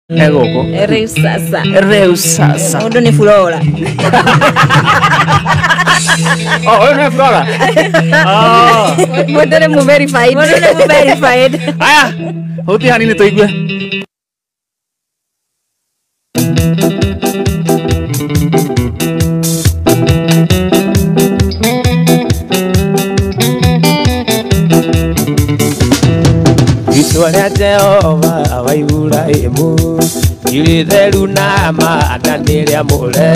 Egoko. Reusasa. Ondo ni Flora. Oh, no Flora. Oh. Modere mu verified. Aya, hoti hani ni toigwe. Itwaria Jehova awaibura emu iritheru na maana niria mure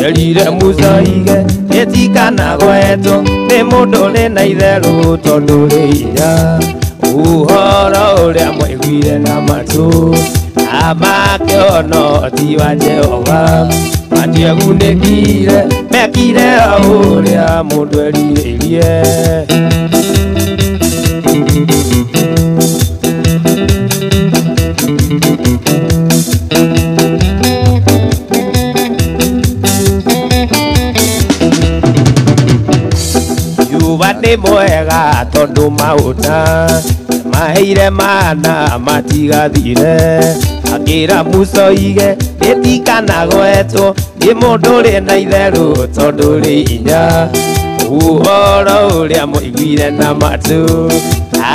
yerire muzoige etikana gwetu ni mundu ni na itheru tondu ri inya uhoro uria mwaiguire na matu amakiono ti wa Jehova matiegunĩkire mekire uria mundu erirĩirie Ni mwega tondu mauta maheire mana matigathire akira mucoige etikana gwetu ni mundu ri na itheru tondu ri inya uhoro uria muiguire na matu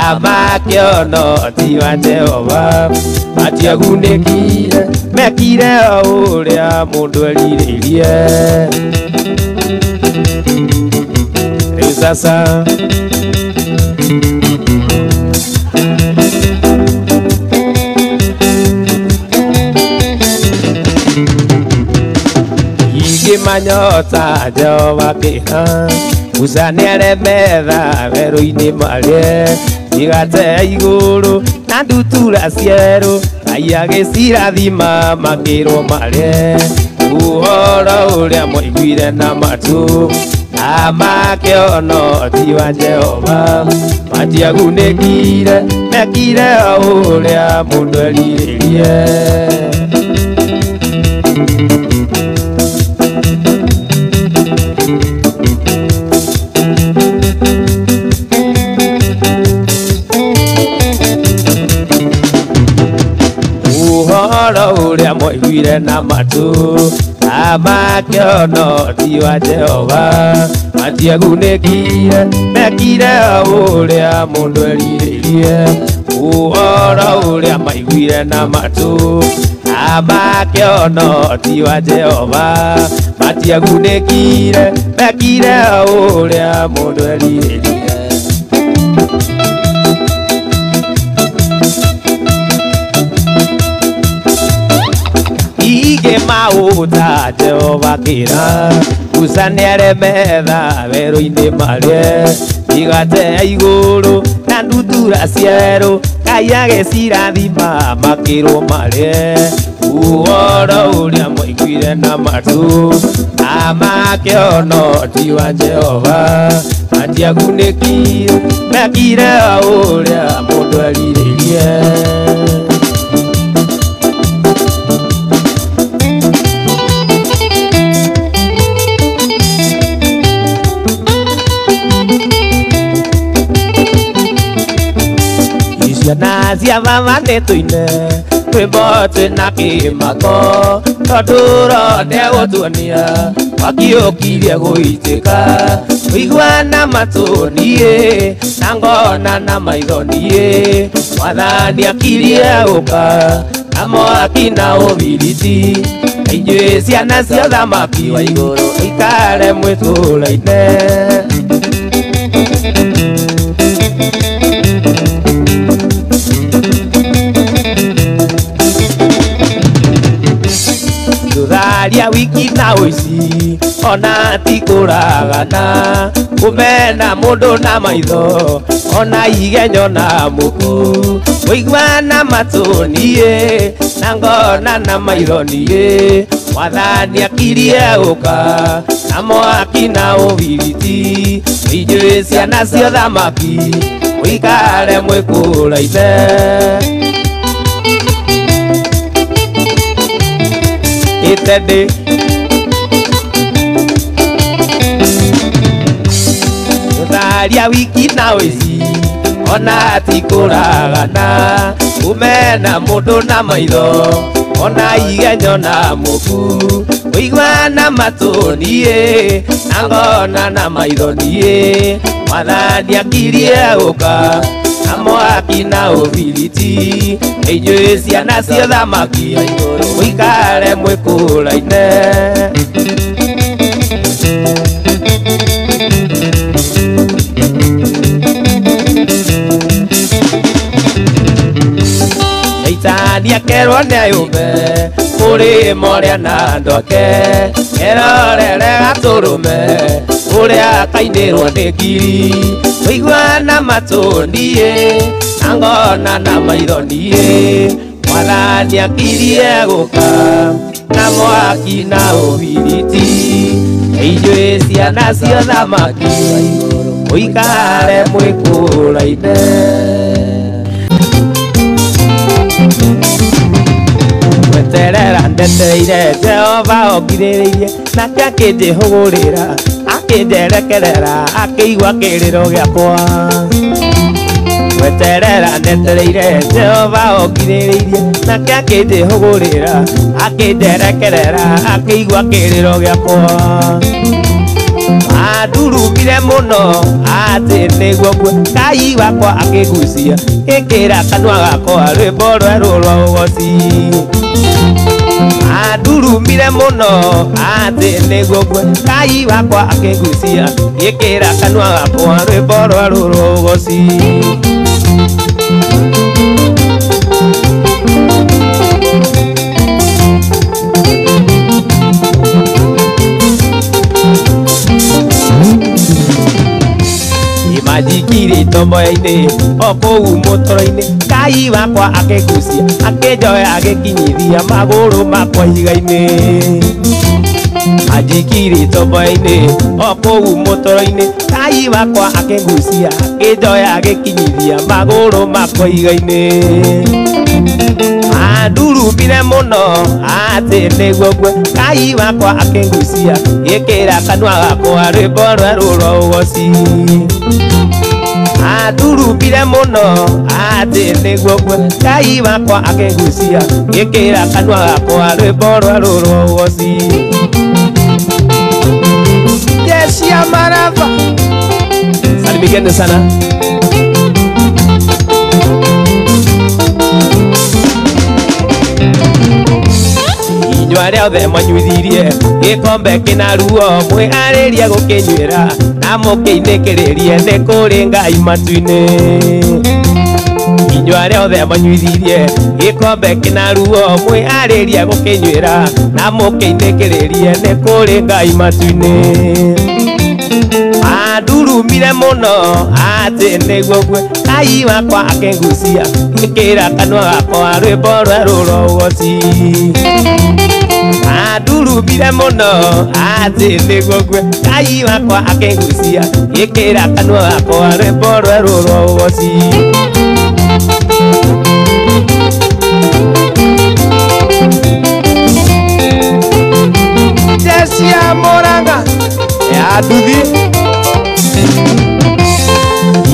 amakiono ti wa Jehova matiegunĩkire mekire uria mundu erirĩirie sasa Igi manyota Jehova kĩha Usanere metha werũ-inĩ marĩe Igate igũrũ na ndutura cierũ Ngai agĩcirathima makĩrwo marĩe Uhoro ũrĩa mwaiguire na matu amakiono ti wa Jehova matiagunĩkire mekire uria mundu erirĩirie uhoro uria mwaiguire na matu amakiono ti wa Jehova matiegunĩkire mekire uria mundu erirĩirie uhoro uria maiguire na matu amakiono ti wa Jehova matiegunĩkire mekire uria mundu erirĩirie Ige mauta Jehova kĩra Usanere metha werũ-inĩ marĩe Igate igũrũ na ndutura cierũ Ngai agĩcirathima makĩrwo marĩe Uhoro ũrĩa mwaiguire na matu amakĩono ti wa Jehova matiagunĩkire mekire ũrĩa mũndũ erirĩirie na cia baba nĩtũine rwĩmbo twĩna kĩmako tondũ ronde gũtuonia wakiũkirie gũitĩka ũigua na matũ niĩ na ngona na maitho niĩ mwathani akirie gũka na mwaki na ũbiriti inyuĩ ciana cia ũthamaki wa igũrũ ikare mwĩtũũra-inĩ Tharia wiki na ũici ona ti kũragana kumena mũndũ na maitho ona igenyo na mũku ũigua na matũ niĩ na ngona na maitho niĩ mwathani akirie gũka na mwaki na ũbiriti inyuĩ ciana cia ũthamaki ũikare mwĩkũũra-inĩ itende Tharia wiki na wici ona atikuragana umena mundu na maitho ona igenyo na muku uigwa na matunie angona na maitho nie Mwathani akirie uka na mwaki na ubiriti inyuĩ ciana cia thamaki muikare mwikuraine Shaitani akerwo nĩ ayũmbe kũrĩ moria na ndoke erorere gatũrũme ũrĩa kainĩrwo nĩ ngiri ũigua na matũ niĩ na ngona na maitho niĩ Mwathani akirie gũka na mwaki na ũbiriti inyuĩ ciana cia thamaki mũikare mwĩkũraine Terera ndeteire Jehova ogirĩrĩirie nake akĩnjĩhũgũrĩra akĩnjerekerera akĩigua kĩrĩro gĩakwa Weterera ndetereire Jehova ogirĩrĩirie nake akĩnjĩhũgũrĩra akĩnjerekerera akĩigua kĩrĩro gĩakwa Andurumire mũno atĩ nĩguo Ngai wakwa akĩgucia gĩkĩra kanua gakwa rwĩmbo rwerũ rwa ũgooci Andurumire mũno atĩ nĩguo Ngai wakwa akĩgucia gĩkĩra kanua gakwa rwĩmbo rwerũ rwa ũgooci Majikiri tombo-inĩ o kũu mũtoro-inĩ Ngai wakwa akĩgucia akĩnjoya agĩkinyithia magũrũ makwa ihiga-inĩ Majikiri tombo-inĩ o kũu mũtoro-inĩ Ngai wakwa akĩgucia akĩnjoya agĩkinyithia magũrũ makwa ihiga-inĩ Andurumire mũno atĩ nĩguo Ngai wakwa akĩgucia gĩkĩra kanua gakwa rwĩmbo rwerũ rwa ũgooci Andurumire mũno atĩ nĩguo Ngai wakwa akĩgucia gĩkĩra kanua gakwa rwĩmbo rwerũ rwa ũgooci Yesia marava Salimikeni sana Inyuĩ arĩa othe mwanyuithirie gĩkombe kĩna ruo mwĩharĩrie gũkĩnyuĩra na mũkĩinĩkĩrĩrie nĩ kũrĩ Ngai matu-inĩ Inyuĩ arĩa othe mwanyuithirie gĩkombe kĩna ruo mwĩharĩrie gũkĩnyuĩra na mũkĩinĩkĩrĩrie nĩ kũrĩ Ngai matu-inĩ Andurumire mũno atĩ nĩguo Ngai wakwa akĩgucia gĩkĩra kanua gakwa rwĩmbo rwerũ rwa ũgooci Andurumire mũno atĩ nĩguo Ngai wakwa akĩgucia gĩkĩra kanua gakwa rwĩmbo rwerũ rwa ũgooci Jesia Moranga ya nduthi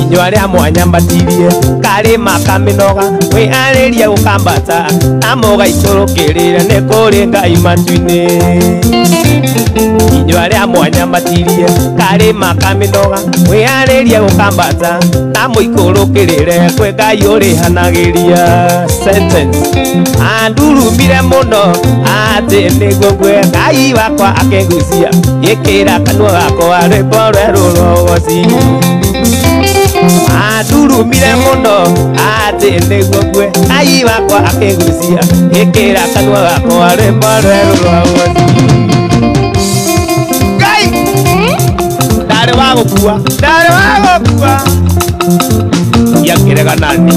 Inyuĩ arĩa mwanyambatirie karĩma kamĩnoga mwĩharĩrie gũkambata na mũgaikũrũkĩrĩre nĩ kũrĩ Ngai matu-inĩ Inyuĩ arĩa mwanyambatirie karĩma kamĩnoga mwĩharĩrie gũkambata na mũikũrũkĩrĩre kwĩ Ngai ũrĩhanagĩria sentence Andurumire mũno atĩ nĩguo Ngai wakwa akĩgucia gĩkĩra kanua gakwa rwĩmbo rwerũ rwa ũgooci Andurumire mũno atĩ nĩguo Ngai wakwa akĩgucia gĩkĩra kanua gakwa rwĩmbo rwerũ rwa ũgooci Ngai ndarĩ wa gũkua Kĩreganani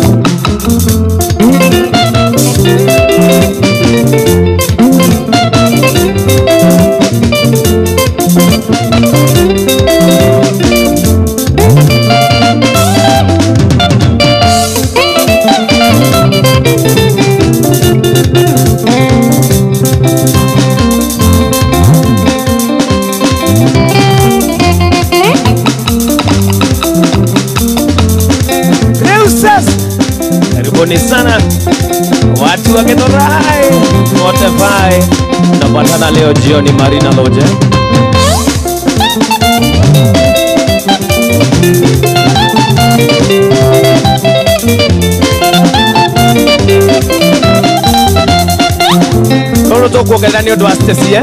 Spotify. Napatana leo jioni Marina Loje. Koro to kuongelea ni odwa Stacy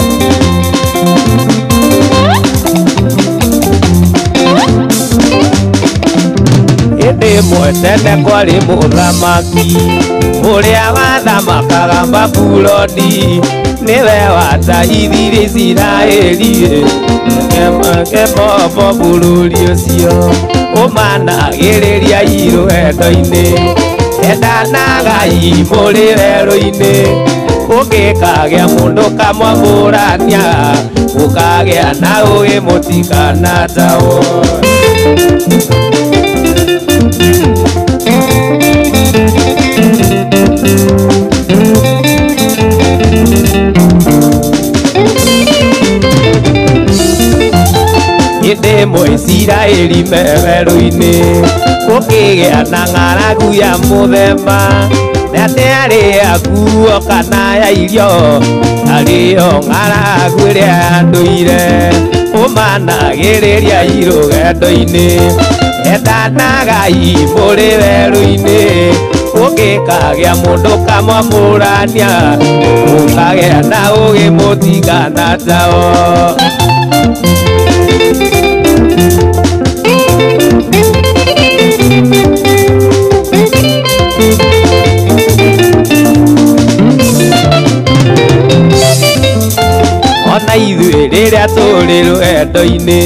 Ede mwetene kwari muthamaki uria wathamakaga Babuloni niwe watahithirie Isiraeli kembo bururi ucio umanagiriria irwendo-ini endanagai muri werũ-ini ũngĩkagĩa mũndũ kamwamũrania ũkagĩa na ũgĩ mũtikana tawo Inde Mũisiraeli me werũ-inĩ ũkĩgĩa na ng'aragu ya mũthemba na arĩaguo kana ya irio arĩo ng'aragu ĩrĩa ya ndũire ũmanagĩrĩria irũgendo-inĩ endanagai mũrĩ werũ-inĩ ũngĩkagĩa mũndũ kamwamũrania ũkagĩa na ũgĩ mũtigana tao Ona ithuĩ rĩrĩa tũrĩ rwendo-inĩ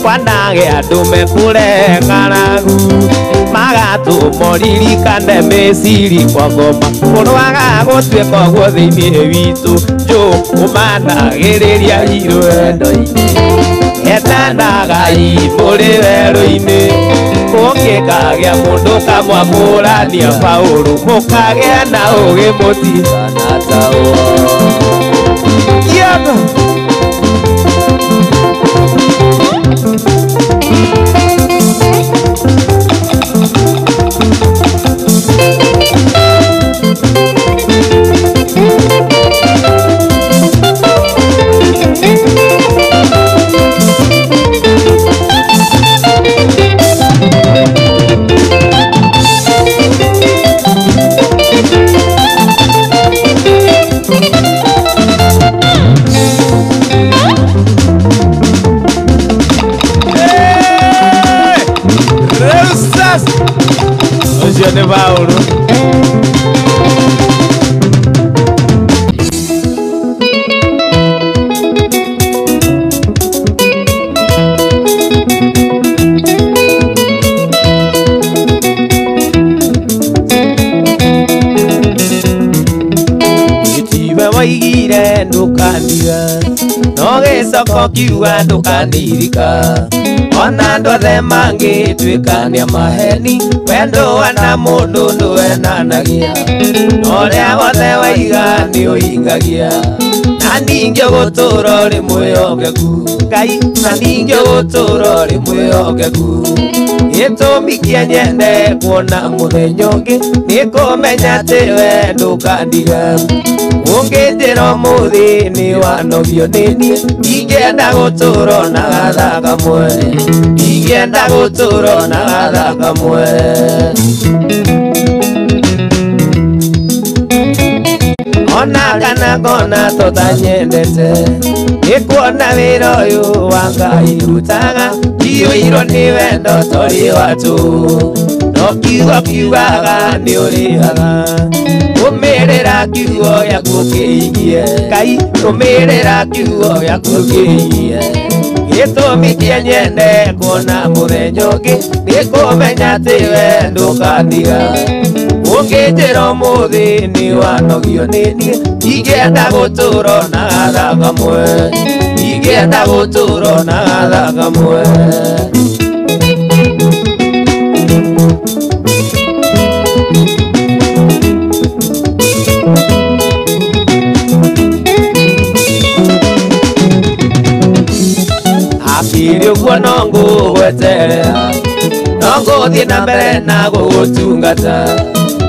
kwanagĩa andũ mekũre ng'aragu magatũmoririkane meciri kwa ngoma kũrwaga gũtuĩka ũguo thĩinĩ witũ njũ ũmanagĩrĩria irwendo-inĩ endanagai mũrĩ werũ-inĩ ũngĩkagĩa mũndũ kamwamũrania Paũlũ mũkagĩa na ũgĩ mũtigana tawo Ucio nĩ Paũlũ Gĩtiwe waigire ndũkandiga no gĩcoko kiuga ndũkandirika Ona andũ othe mangĩtuĩkania maheni wendo wana mũndũ ndũenanagia ũrĩa wothe waiga nĩ ũhingagia na ningĩ gũtũũra ũrĩ mwĩhokeku Ngai na ningĩ gũtũũra ũrĩ mwĩhokeku gĩtũmi kĩa nyende kuona mũthenya ũngĩ nĩ kũmenya atĩ we ndũkandiga ũngĩnjĩra ũmũthĩ nĩ wanogio nĩ niĩ ingĩenda gũtũũra na gatha kamwe ingĩenda gũtũũra na gatha kamwe ona kana ngona tũtanyendete nĩ kuona wĩra ũyũ wa Ngai rutaga ndiũirwo nĩ wendo tũrĩ watũ no kiugo kiugaga nĩ ũrĩhaga Rũmĩrĩra kiugo gĩaku ũkĩigie Ngai rũmĩrĩra kiugo gĩaku ũkĩigie gĩtũmi kĩa nyende kuona mũthenya ũngĩ nĩ kũmenya atĩ we ndũkandiga ũngĩnjĩra ũmũthĩ nĩ wanogio nĩ niĩ ingĩenda gũtũũra na gatha kamwe ingĩenda gũtũũra na gatha kamwe akĩrĩ ũguo no ngũgweterera no ngũthiĩ na mbere na gũgũtungata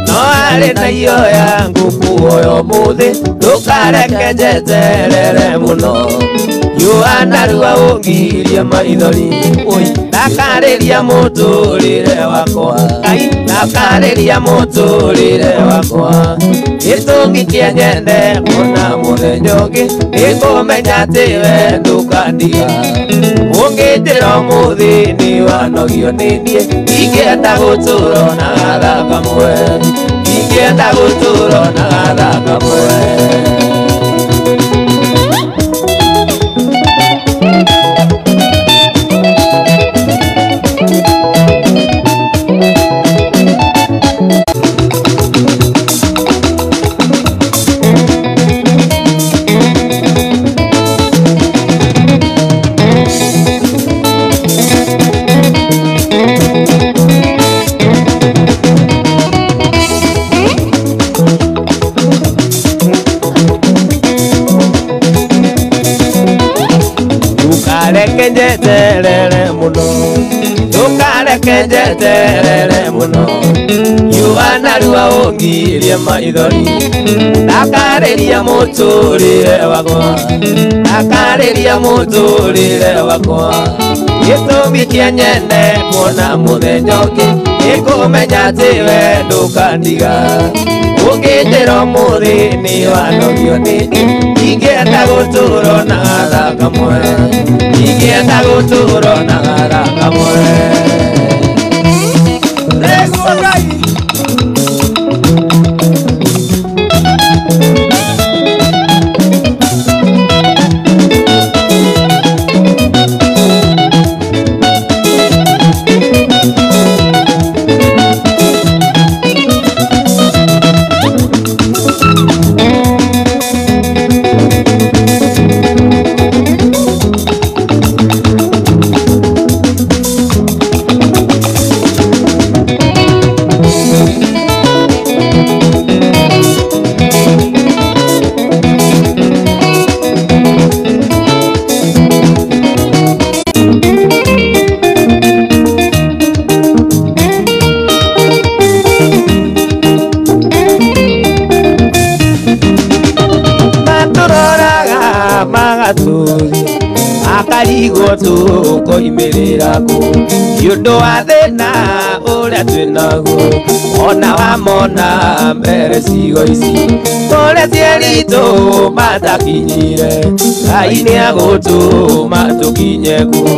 no ndari na iyo yangu kuoyo muthi ndukareke njeterere muno yuanarua ungiria maithori ndakariria muturire wakwa ndakariria muturire wakwa gitungi kia nyende kuna muthenya ungi nikumenya ati we ndukandiga ungitira muthi ni wanogio ni nie ingenda guturo na gatha kamwe ingenda guturo na gatha kamwe njeterere muno ndukareke njeterere muno yuanarua ungirie maithori ndakariria muturire wakwa ndakariria muturire wakwa gitumi kia nyende kuona muthenya ungi nikumenya ati we ndukandiga ungitira muthi ni wanogio nini ingenda guturo na gatha kamwe ingenda guturo na gatha kamwe akarigo tukoimirira ku yundo wa thina uria twinaguo ona wamona mbere cigo ici uria cieritu matakinyire Ngai niagutuma tukinye kuo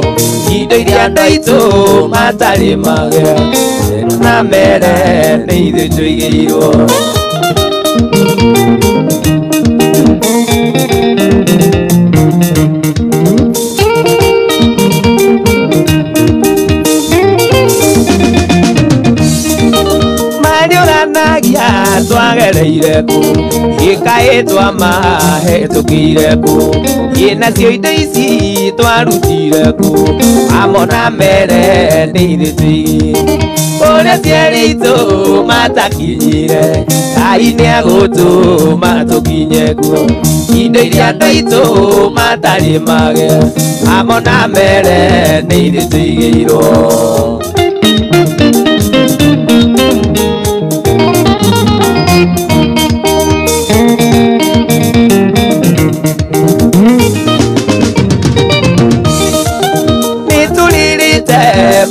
indo iria ndaitu matari magea na mbere ni ithuĩ tũigĩirwo twagereire ku gikaitwa mahetukire ku nacio indo ici twarutire ku amona mbere ni ithuĩ tũigĩirwo uria cieritu matakinyire Ngai niagutuma tukinye kuo indo iria ndaitu matari magea amona mbere ni ithuĩ tũigĩirwo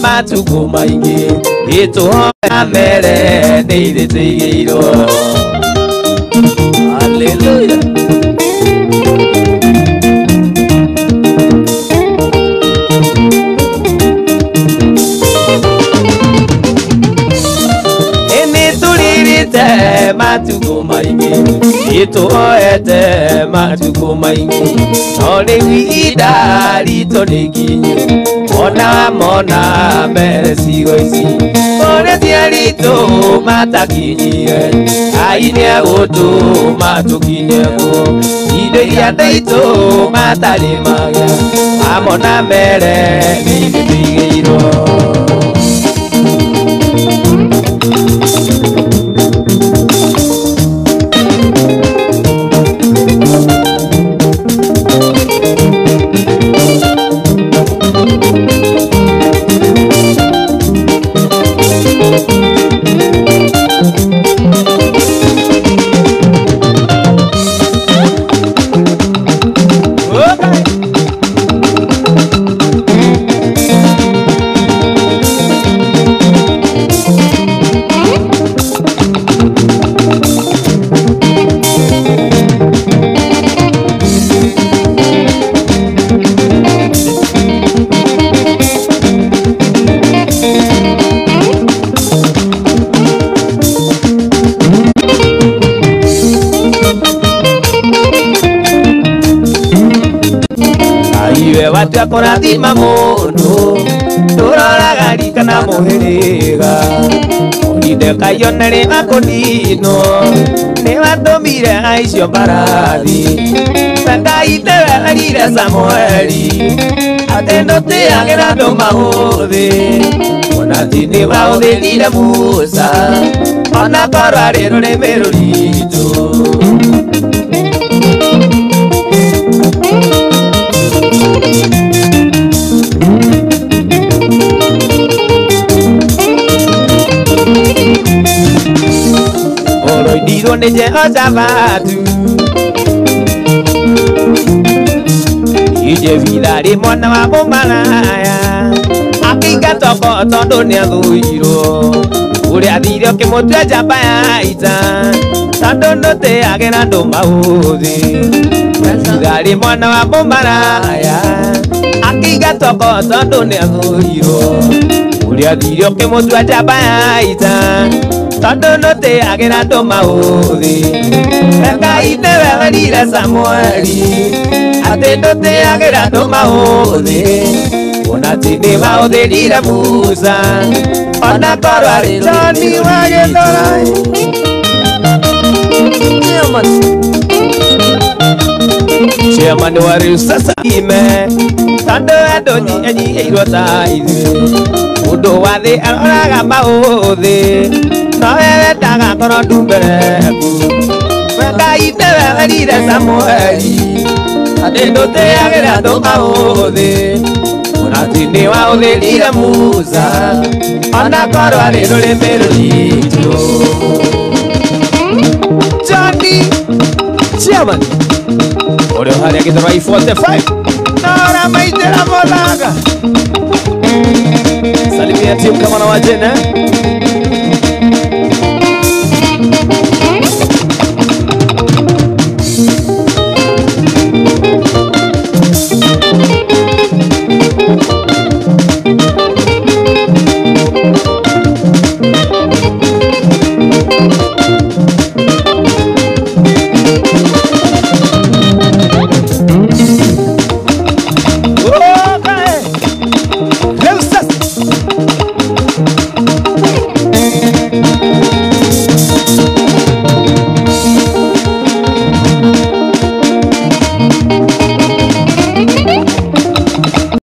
matuko maingi ituhoya mbere ni ithuĩ tũigĩirwo haleluya nĩtũririte matuko maingi ituhoete matuko maingi no rĩu ihinda ritũ nĩkinyu ona mona mbere cigo ici uria cieritu matakinyire Ngai niagutuma tukinye kuo indo iria ndaitu matari magea amona mbere ni ithuĩ tũigĩirwo watu akurathima mundu turaga rikana muhiriga oninde kayonere makonino ne watomire aicio mbarathi Ngai tewerire Samueli atendo te agera ndo mahuthi ona tini wahuthirire Musa ona korwa rero reme ruritu oroidirwo ni Jehoshafatu ije vidari mwana wa mumaraya akiingatoko tondu ni athuirwo uria thirio kimutwe njamba ya ita tondu ndutiagĩra andũ maũthĩ vidari mwana wa mumaraya akiingatoko tondu ni athuirwo uria thirio kimutwe njamba ya ita tondu ndutiagĩra andũ maũthĩ Ngai tewerire Samueli atendo te agera ndo mahuthi ona tini wahuthirire Musa ona korwa rero Johnny wagethora Chairman wa riu sasa ime tondu andu nyiheirwo ta ithuĩ mundu wa thĩ aroraga mahuthi no we wendaga ngoro ndumbereku Ngai tewerire Samueli atendo te agera ndo mahuthi ona tini wahuthirire Musa ona korwa rero reme ruritu Johnny Chairman ore haria githora 45 nora maitera molaga salimia timu kama na wajena